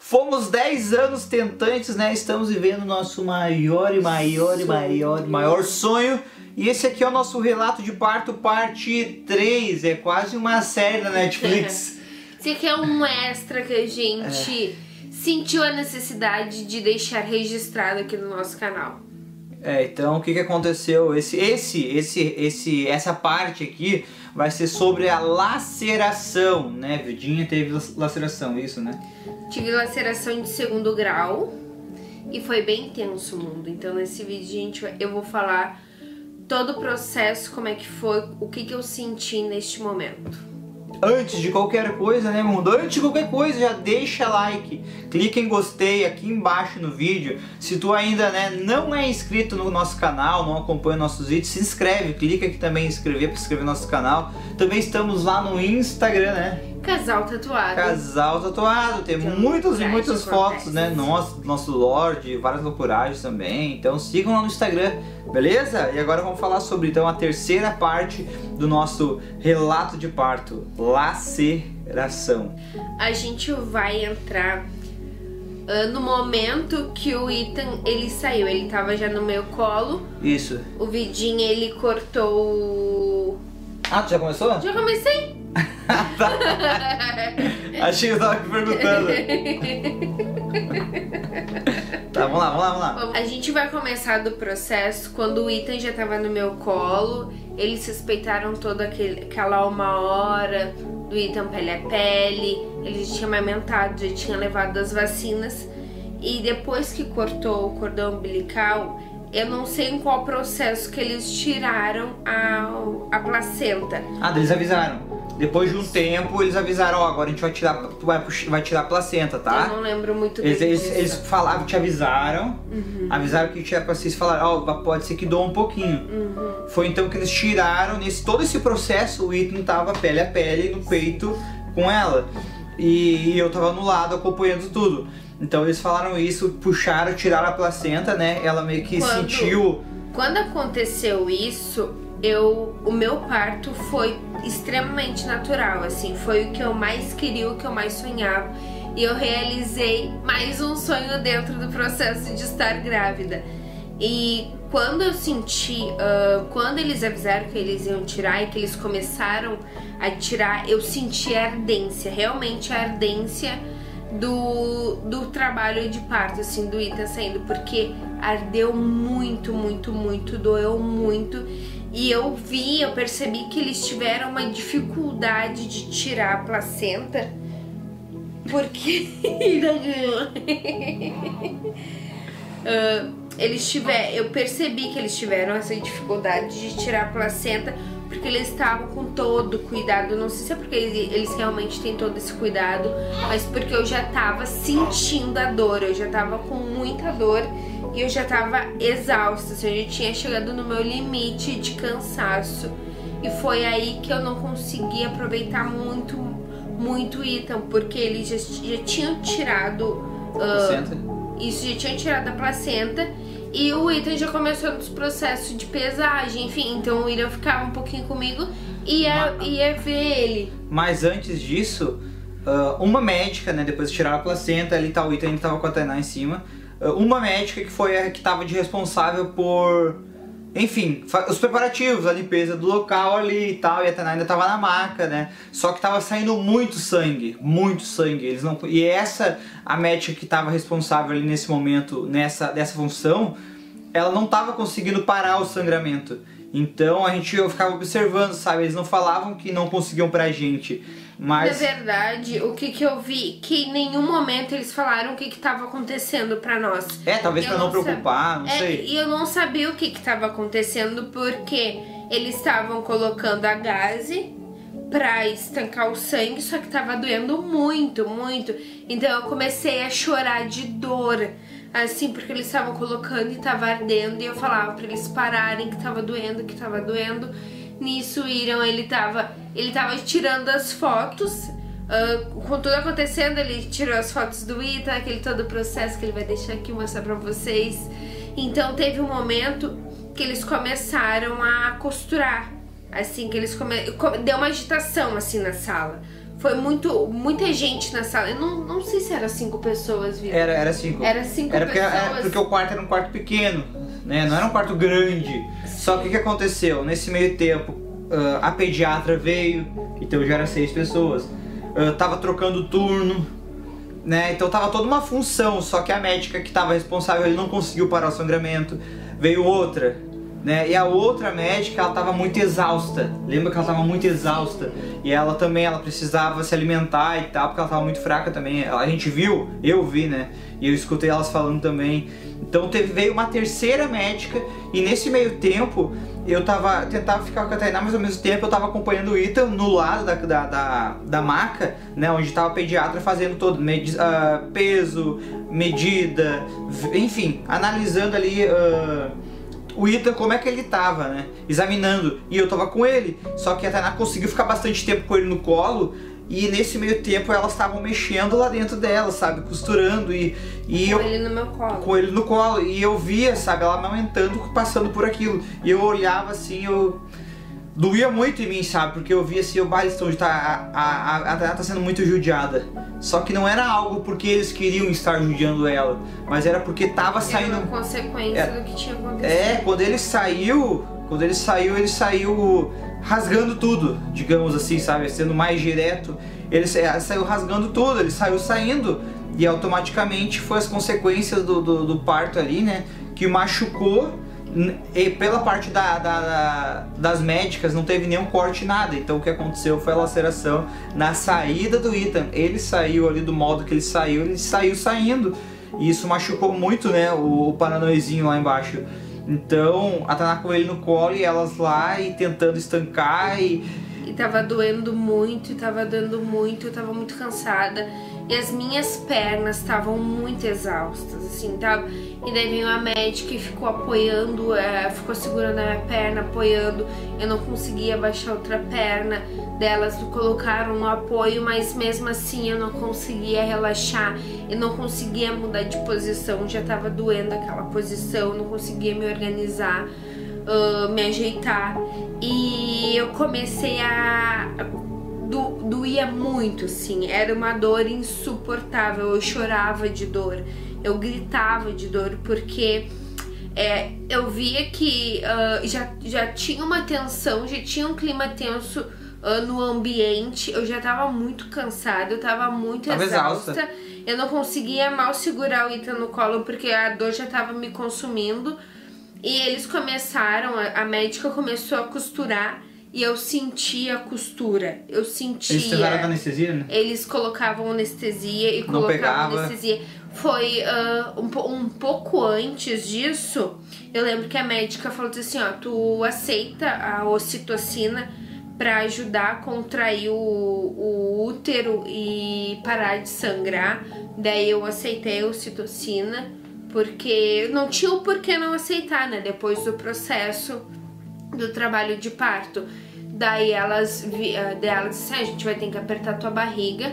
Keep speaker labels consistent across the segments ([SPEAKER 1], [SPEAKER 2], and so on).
[SPEAKER 1] Fomos 10 anos tentantes, né? Estamos vivendo o nosso maior sonho. E esse aqui é o nosso relato de parto, parte 3. É quase uma série da Netflix.
[SPEAKER 2] Esse aqui é um extra que a gente sentiu a necessidade de deixar registrado aqui no nosso canal.
[SPEAKER 1] Então o que aconteceu? Essa parte aqui vai ser sobre a laceração, né? Vidinha teve laceração, isso, né?
[SPEAKER 2] Tive laceração de 2º grau e foi bem intenso o mundo. Então nesse vídeo, eu vou falar todo o processo, como é que foi, o que eu senti neste momento.
[SPEAKER 1] Antes de qualquer coisa, né, mundo? Antes de qualquer coisa, já deixa like, clica em gostei aqui embaixo no vídeo. Se tu ainda, né, não é inscrito no nosso canal, não acompanha nossos vídeos, se inscreve, clica aqui também em inscrever para inscrever no nosso canal. Também estamos lá no Instagram, né?
[SPEAKER 2] Casal Tatuado.
[SPEAKER 1] Casal Tatuado, tem muitas fotos, né? Nosso Lorde, várias loucuragens também. Então sigam lá no Instagram, beleza? E agora vamos falar sobre então a terceira parte do nosso relato de parto, laceração.
[SPEAKER 2] A gente vai entrar no momento que o Ethan, ele saiu, ele tava já no meu colo.
[SPEAKER 1] Isso.
[SPEAKER 2] O Vidinho, ele cortou...
[SPEAKER 1] Ah, tu já começou?
[SPEAKER 2] Já comecei.
[SPEAKER 1] Tá. Achei que eu tava aqui perguntando. Tá, vamos lá.
[SPEAKER 2] A gente vai começar do processo quando o Ethan já tava no meu colo. Eles respeitaram toda aquela 1 hora do Ethan pele a pele. Ele já tinha amamentado, já tinha levado as vacinas. E depois que cortou o cordão umbilical, eu não sei em qual processo que eles tiraram a placenta.
[SPEAKER 1] Ah, eles avisaram. Depois de um tempo, eles avisaram, ó, agora a gente vai tirar, vai tirar a placenta, tá?
[SPEAKER 2] Eu não lembro muito bem
[SPEAKER 1] eles falavam, te avisaram, avisaram que tinha placenta, falaram, ó, pode ser que doa um pouquinho. Foi então que eles tiraram, todo esse processo, o Ethan tava pele a pele no peito com ela. E eu tava no lado acompanhando tudo. Então eles falaram isso, puxaram, tiraram a placenta, né? Ela meio que sentiu...
[SPEAKER 2] Quando aconteceu isso, o meu parto foi extremamente natural, assim, foi o que eu mais queria, o que eu mais sonhava. E eu realizei mais um sonho dentro do processo de estar grávida. E quando eu senti, quando eles avisaram que eles iam tirar e que eles começaram a tirar, eu senti a ardência, realmente a ardência do trabalho de parto, assim, do Ethan saindo, porque ardeu muito, doeu muito. E eu percebi que eles tiveram uma dificuldade de tirar a placenta, porque eu percebi que eles tiveram essa dificuldade de tirar a placenta, porque eles estavam com todo o cuidado. Não sei se é porque eles realmente têm todo esse cuidado, mas porque eu já tava sentindo a dor, eu já tava com muita dor e eu já tava exausta, assim, eu já tinha chegado no meu limite de cansaço. E foi aí que eu não consegui aproveitar muito o Ethan, porque eles já tinham tirado já tinham tirado a placenta. E o Ethan já começou nos processos de pesagem, enfim, então o Ethan ficava um pouquinho comigo e ia ver ele.
[SPEAKER 1] Mas antes disso, uma médica, né, depois de tirar a placenta, o Ethan ainda tava com a Tainá em cima, uma médica que foi a que tava de responsável por, enfim, os preparativos, a limpeza do local ali e tal, e a Tainá ainda tava na maca, né, só que tava saindo muito sangue, eles não, e a médica que tava responsável ali nesse momento, dessa função, ela não tava conseguindo parar o sangramento. Então eu ficava observando, sabe, eles não falavam que não conseguiam pra gente, mas...
[SPEAKER 2] Na verdade, o que eu vi, que em nenhum momento eles falaram o que tava acontecendo pra nós.
[SPEAKER 1] Talvez pra não preocupar, não sei.
[SPEAKER 2] E eu não sabia o que tava acontecendo, porque eles estavam colocando a gaze pra estancar o sangue, só que tava doendo muito. Então eu comecei a chorar de dor, assim, porque eles estavam colocando e tava ardendo, e eu falava pra eles pararem, que tava doendo. Nisso, ele tava tirando as fotos, com tudo acontecendo, ele tirou as fotos do Ethan, aquele todo o processo que ele vai deixar aqui mostrar pra vocês. Então teve um momento que eles começaram a costurar, assim, que eles deu uma agitação assim na sala. Foi muita gente na sala. Eu não sei se era 5 pessoas, viu?
[SPEAKER 1] Era 5.
[SPEAKER 2] Era 5
[SPEAKER 1] pessoas.
[SPEAKER 2] Era
[SPEAKER 1] porque o quarto era um quarto pequeno, né? Não era um quarto grande.
[SPEAKER 2] Sim.
[SPEAKER 1] Só que o que aconteceu? Nesse meio tempo, a pediatra veio, então já eram 6 pessoas. Tava trocando turno, né? Então tava toda uma função, só que a médica que tava responsável, ele não conseguiu parar o sangramento. Veio outra, né? E a outra médica, ela tava muito exausta. Lembra que ela tava muito exausta? E ela também, ela precisava se alimentar e tal, porque ela tava muito fraca também. A gente viu, eu vi, né? E eu escutei elas falando também. Então veio uma terceira médica, e nesse meio tempo eu tentava ficar com a Tainá, mas ao mesmo tempo eu tava acompanhando o Ethan no lado da maca, né, onde tava a pediatra fazendo todo, peso, medida, enfim, analisando ali o Ethan, como é que ele tava, né, examinando, e eu tava com ele, só que a Tainá conseguiu ficar bastante tempo com ele no colo. E nesse meio tempo elas estavam mexendo lá dentro dela, sabe? Costurando e
[SPEAKER 2] com ele no meu colo.
[SPEAKER 1] Com ele no colo. E eu via, sabe? Ela amamentando, passando por aquilo. E eu olhava assim, doía muito em mim, sabe? Porque eu via assim, a Tainá tá sendo muito judiada. Só que não era algo porque eles queriam estar judiando ela, mas era porque tava saindo...
[SPEAKER 2] Era uma consequência do que tinha acontecido.
[SPEAKER 1] Quando ele saiu rasgando tudo, digamos assim, sabe? Sendo mais direto, ele saiu rasgando tudo, ele saiu saindo e automaticamente foi as consequências do parto ali, né? Que machucou, e pela parte das médicas não teve nenhum corte, nada. Então o que aconteceu foi a laceração na saída do Ethan. Ele saiu ali do modo que ele saiu saindo. E isso machucou muito, né? O paranoizinho lá embaixo. Então, a Tainá com ele no colo e elas lá e tentando estancar e
[SPEAKER 2] tava doendo muito, tava dando muito, eu tava muito cansada. E as minhas pernas estavam muito exaustas, assim, tá? E daí veio a médica e ficou apoiando, ficou segurando a minha perna, apoiando. Eu não conseguia baixar outra perna delas, colocaram no apoio, mas mesmo assim eu não conseguia relaxar. Eu não conseguia mudar de posição, já tava doendo aquela posição, não conseguia me organizar, me ajeitar. E eu comecei doía muito, assim, era uma dor insuportável, eu chorava de dor, eu gritava de dor, porque eu via que já tinha uma tensão, já tinha um clima tenso no ambiente, eu já tava muito cansada, eu tava muito exausta, eu não conseguia mal segurar o Ethan no colo, porque a dor já tava me consumindo. E eles começaram, a médica começou a costurar e eu sentia a costura, eu sentia...
[SPEAKER 1] Eles fizeram anestesia, né?
[SPEAKER 2] Eles colocavam anestesia e colocavam anestesia. Foi um pouco antes disso, eu lembro que a médica falou assim, ó, tu aceita a ocitocina pra ajudar a contrair o útero e parar de sangrar. Daí eu aceitei a ocitocina, porque não tinha o porquê não aceitar, né? Depois do processo do trabalho de parto. Daí elas disseram assim, a gente vai ter que apertar tua barriga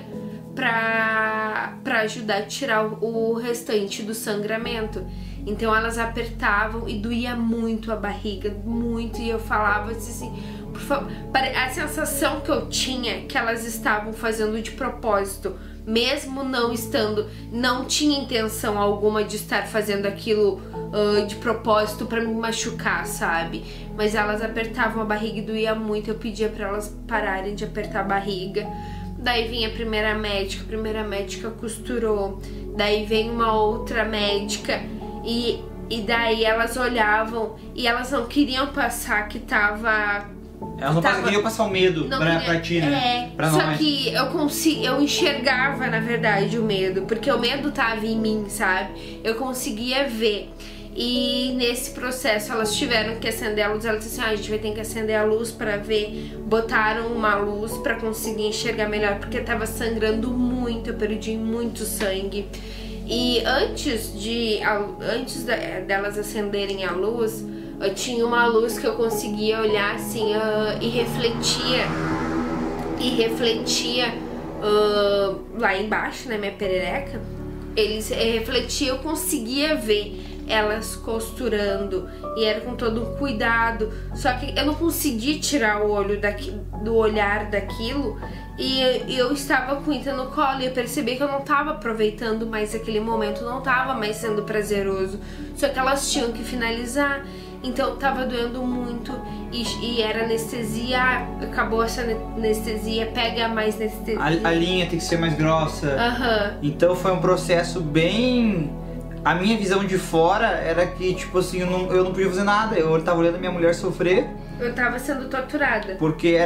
[SPEAKER 2] pra ajudar a tirar o restante do sangramento. Então elas apertavam e doía muito a barriga, muito, e eu falava assim, por favor. A sensação que eu tinha que elas estavam fazendo de propósito, mesmo não tinha intenção alguma de estar fazendo aquilo de propósito pra me machucar, sabe? Mas elas apertavam a barriga e doía muito, eu pedia pra elas pararem de apertar a barriga. Daí vinha a primeira médica costurou, daí vem uma outra médica e daí elas olhavam e elas não queriam passar que tava...
[SPEAKER 1] Elas não queriam passar o medo pra ti, né? Pra
[SPEAKER 2] só
[SPEAKER 1] nós.
[SPEAKER 2] que eu enxergava, na verdade, o medo, porque o medo tava em mim, sabe? Eu conseguia ver. E nesse processo elas tiveram que acender a luz. Elas disseram assim, a gente vai ter que acender a luz pra ver. Botaram uma luz pra conseguir enxergar melhor, porque tava sangrando muito, eu perdi muito sangue. E antes delas acenderem a luz, eu tinha uma luz que eu conseguia olhar assim e refletia lá embaixo, na minha perereca. Eles refletiam, eu conseguia ver elas costurando e era com todo um cuidado, só que eu não conseguia tirar o olho do olhar daquilo E eu estava com o Ethan no colo e eu percebi que eu não estava aproveitando mais aquele momento, não estava mais sendo prazeroso. Só que elas tinham que finalizar, então tava doendo muito e era anestesia, acabou essa anestesia, pega mais anestesia.
[SPEAKER 1] A linha tem que ser mais grossa. Então foi um processo bem... A minha visão de fora era que, tipo assim, eu não podia fazer nada. Eu tava olhando a minha mulher sofrer.
[SPEAKER 2] Eu tava sendo torturada.
[SPEAKER 1] Porque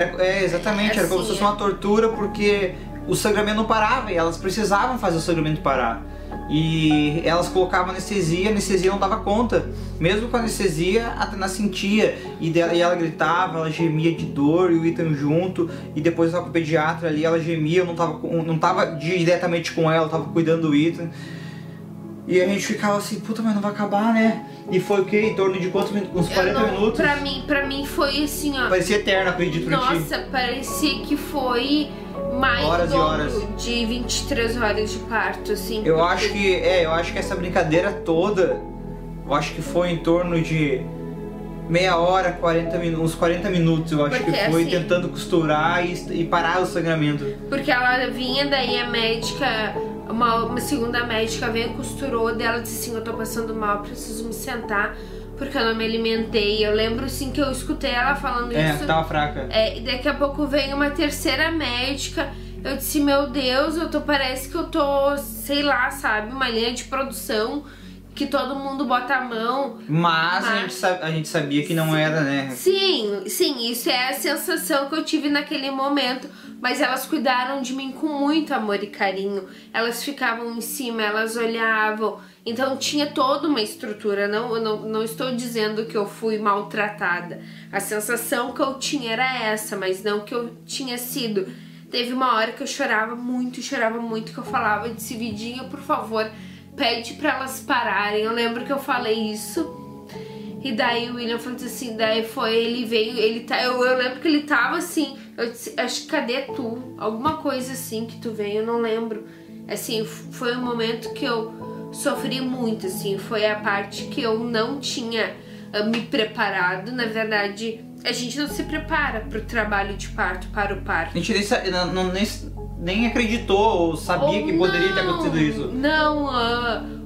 [SPEAKER 1] exatamente, era como se fosse uma tortura, porque o sangramento não parava e elas precisavam fazer o sangramento parar. E elas colocavam anestesia, a anestesia não dava conta. Mesmo com a anestesia, a Tainá sentia. E ela gritava, ela gemia de dor, e o Ethan junto. E depois eu tava com o pediatra ali, ela gemia, eu não tava diretamente com ela, eu tava cuidando do Ethan. E a gente ficava assim, puta, mas não vai acabar, né? E foi o quê? Em torno de quantos minutos? Uns 40 minutos?
[SPEAKER 2] Pra mim foi assim, ó.
[SPEAKER 1] Parecia eterno, acredito pra ti.
[SPEAKER 2] Nossa, parecia que foi mais
[SPEAKER 1] horas e horas
[SPEAKER 2] de 23 horas de parto, assim.
[SPEAKER 1] Eu acho que essa brincadeira toda, eu acho que foi em torno de meia hora, 40 minutos, uns 40 minutos, eu acho que foi, assim, tentando costurar e parar o sangramento.
[SPEAKER 2] Porque ela vinha, daí a médica, uma segunda médica veio, costurou, daí ela disse assim, eu tô passando mal, preciso me sentar, porque eu não me alimentei. Eu lembro assim que eu escutei ela falando isso.
[SPEAKER 1] Tava fraca.
[SPEAKER 2] E daqui a pouco veio uma terceira médica. Eu disse, meu Deus, parece que eu tô, sei lá, sabe, uma linha de produção que todo mundo bota a mão.
[SPEAKER 1] Mas a gente sabia que não era, né?
[SPEAKER 2] Sim, isso é a sensação que eu tive naquele momento. Mas elas cuidaram de mim com muito amor e carinho. Elas ficavam em cima, elas olhavam. Então tinha toda uma estrutura. Não estou dizendo que eu fui maltratada. A sensação que eu tinha era essa, mas não que eu tinha sido. Teve uma hora que eu chorava muito, que eu falava, eu disse, Vidinha, por favor, pede pra elas pararem. Eu lembro que eu falei isso. E daí o William falou assim, daí foi, ele veio, eu lembro que ele tava assim, eu disse, acho que cadê tu? Alguma coisa assim que tu veio, eu não lembro. Assim, foi um momento que eu sofri muito, assim, foi a parte que eu não tinha me preparado. Na verdade, a gente não se prepara pro trabalho de parto, para o parto.
[SPEAKER 1] A gente nem acreditou ou sabia que poderia ter acontecido isso.
[SPEAKER 2] Não,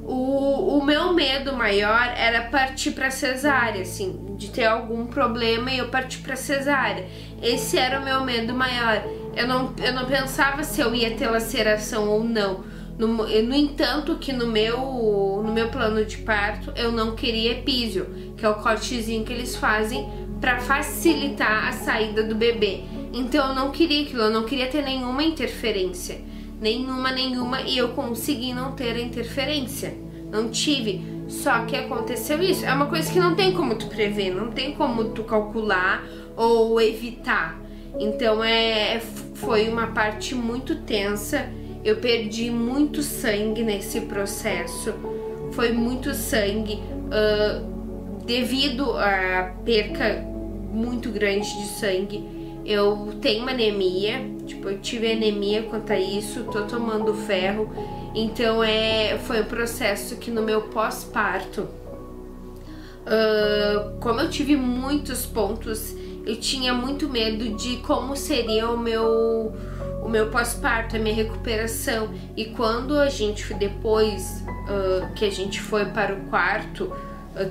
[SPEAKER 2] o meu medo maior era partir pra cesárea, assim, de ter algum problema e eu partir pra cesárea. Esse era o meu medo maior. Eu não pensava se eu ia ter laceração ou não. No entanto, que no meu plano de parto eu não queria epísio, que é o cortezinho que eles fazem pra facilitar a saída do bebê. Então eu não queria aquilo, eu não queria ter nenhuma interferência. Nenhuma, e eu consegui não ter a interferência. Não tive. Só que aconteceu isso. É uma coisa que não tem como tu prever, não tem como tu calcular ou evitar. Então foi uma parte muito tensa. Eu perdi muito sangue nesse processo. Foi muito sangue devido à perca muito grande de sangue. Eu tenho anemia, tipo, eu tive anemia quanto a isso, tô tomando ferro. Então foi um processo que no meu pós-parto, como eu tive muitos pontos, eu tinha muito medo de como seria o meu pós-parto, a minha recuperação. E quando a gente, depois que a gente foi para o quarto,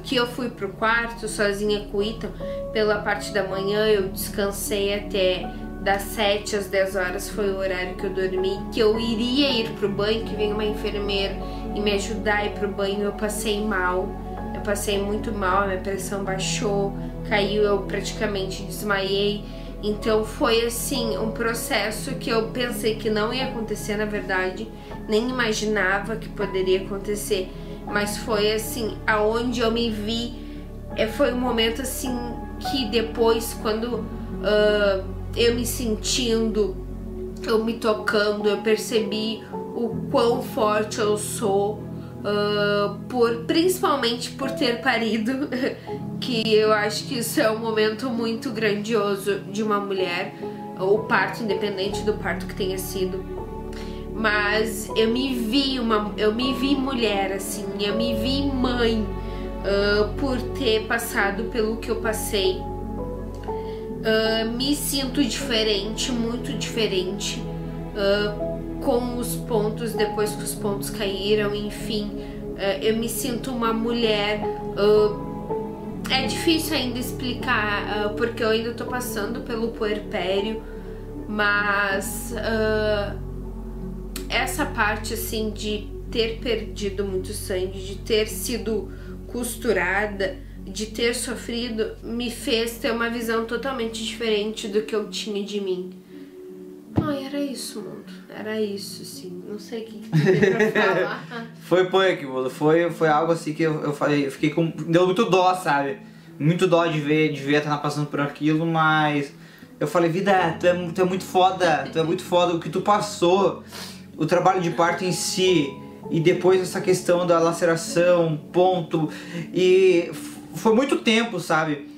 [SPEAKER 2] que eu fui pro quarto sozinha com o Ethan, pela parte da manhã eu descansei até das 7 às 10 horas, foi o horário que eu dormi, que eu iria ir pro banho, que veio uma enfermeira e me ajudar a ir pro banho. Eu passei mal, eu passei muito mal, a minha pressão baixou, caiu, eu praticamente desmaiei. Então foi assim, um processo que eu pensei que não ia acontecer, na verdade, nem imaginava que poderia acontecer. Mas foi assim, aonde eu me vi, foi um momento assim que depois, quando eu me sentindo, eu me tocando, eu percebi o quão forte eu sou, principalmente por ter parido, que eu acho que isso é um momento muito grandioso de uma mulher, o parto, independente do parto que tenha sido. Mas eu me vi mulher, assim, eu me vi mãe, por ter passado pelo que eu passei. Me sinto diferente, muito diferente, com os pontos, depois que os pontos caíram, enfim, eu me sinto uma mulher. É difícil ainda explicar, porque eu ainda tô passando pelo puerpério, mas essa parte assim de ter perdido muito sangue, de ter sido costurada, de ter sofrido, me fez ter uma visão totalmente diferente do que eu tinha de mim. Ai, era isso, mundo. Era isso, assim. Não sei o que tem pra falar.
[SPEAKER 1] Foi punk, mano. Foi algo assim que eu falei, eu fiquei com... Deu muito dó, sabe? Muito dó de ver estar passando por aquilo, mas... Eu falei, vida, tu é muito foda. Tu é muito foda o que tu passou. O trabalho de parto em si. E depois essa questão da laceração, ponto. E foi muito tempo, sabe?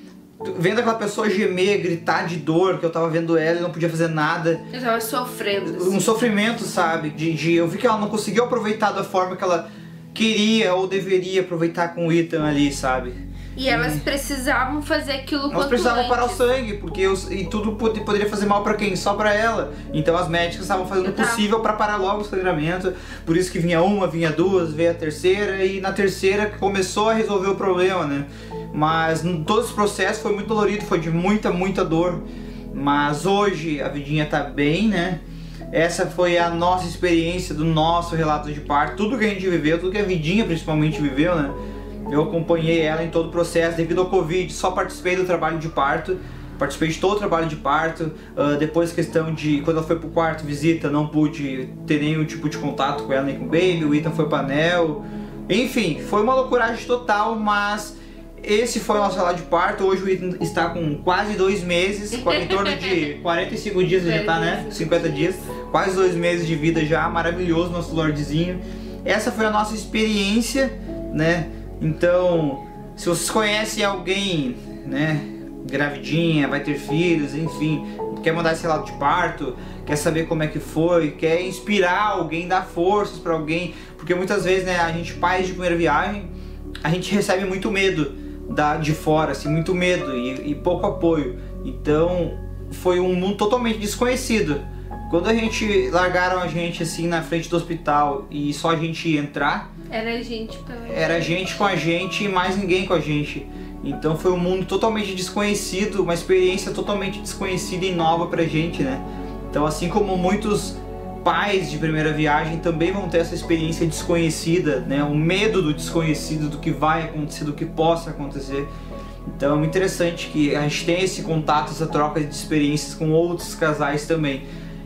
[SPEAKER 1] Vendo aquela pessoa gemer, gritar de dor, que eu tava vendo ela e não podia fazer nada.
[SPEAKER 2] Eu tava sofrendo. Assim.
[SPEAKER 1] Um sofrimento, sabe? Eu vi que ela não conseguiu aproveitar da forma que ela queria ou deveria aproveitar com o Ethan ali, sabe?
[SPEAKER 2] E elas precisavam fazer aquilo quanto
[SPEAKER 1] Elas precisavam
[SPEAKER 2] antes.
[SPEAKER 1] parar o sangue, porque e tudo poderia fazer mal pra quem? Só pra ela. Então as médicas estavam fazendo o possível pra parar logo o sangramento. Por isso que vinha uma, vinha duas, veio a terceira. E na terceira começou a resolver o problema, né? Mas todo esse processo foi muito dolorido, foi de muita dor. Mas hoje a Vidinha tá bem, né? Essa foi a nossa experiência do nosso relato de parto. Tudo que a gente viveu, tudo que a Vidinha principalmente viveu, né? Eu acompanhei ela em todo o processo. Devido ao Covid, só participei do trabalho de parto. Participei de todo o trabalho de parto. Depois questão de... Quando ela foi pro quarto visita, não pude ter nenhum tipo de contato com ela, nem com o baby. O Ethan foi pro anel. Enfim, foi uma loucuragem total, mas... Esse foi o nosso relato de parto. Hoje o Ethan está com quase 2 meses, em torno de 45 dias já tá, né? 50 dias. Quase 2 meses de vida já, maravilhoso nosso Lordzinho. Essa foi a nossa experiência, né? Então, se vocês conhecem alguém, né? Gravidinha, vai ter filhos, enfim, quer mandar esse relato de parto, quer saber como é que foi, quer inspirar alguém, dar forças pra alguém, porque muitas vezes, né, a gente, pais de primeira viagem, a gente recebe muito medo de fora, assim, muito medo e pouco apoio. Então foi um mundo totalmente desconhecido. Quando largaram a gente assim na frente do hospital e só a gente ia entrar, era gente com a gente e mais ninguém com a gente. Então foi um mundo totalmente desconhecido, uma experiência totalmente desconhecida e nova pra gente, né? Então, assim como muitos pais de primeira viagem também vão ter essa experiência desconhecida, né? O medo do desconhecido, do que vai acontecer, do que possa acontecer. Então é muito interessante que a gente tenha esse contato, essa troca de experiências com outros casais também.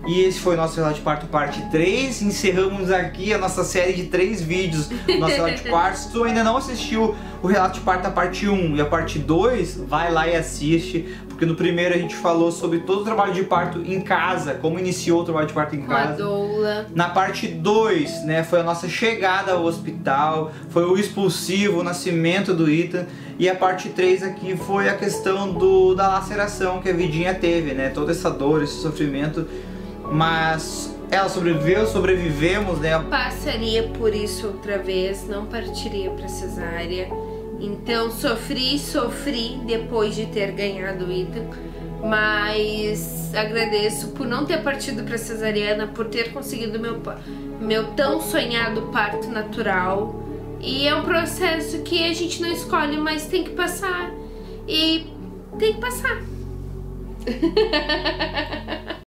[SPEAKER 1] E esse foi o nosso relato de parto parte 3. Encerramos aqui a nossa série de 3 vídeos do nosso relato de parto. Se tu ainda não assistiu o relato de parto da parte 1 e a parte 2, vai lá e assiste. Porque no primeiro a gente falou sobre todo o trabalho de parto em casa, como iniciou o trabalho de parto em casa.
[SPEAKER 2] Com a doula.
[SPEAKER 1] Na parte 2, né, foi a nossa chegada ao hospital, foi o expulsivo, o nascimento do Ethan. E a parte 3 aqui foi a questão da laceração que a Vidinha teve, né? Toda essa dor, esse sofrimento. Mas ela sobreviveu, sobrevivemos, né?
[SPEAKER 2] Passaria por isso outra vez, não partiria pra cesárea. Então sofri depois de ter ganhado o Ethan. Mas agradeço por não ter partido pra cesariana, por ter conseguido meu tão sonhado parto natural. E é um processo que a gente não escolhe, mas tem que passar. E tem que passar.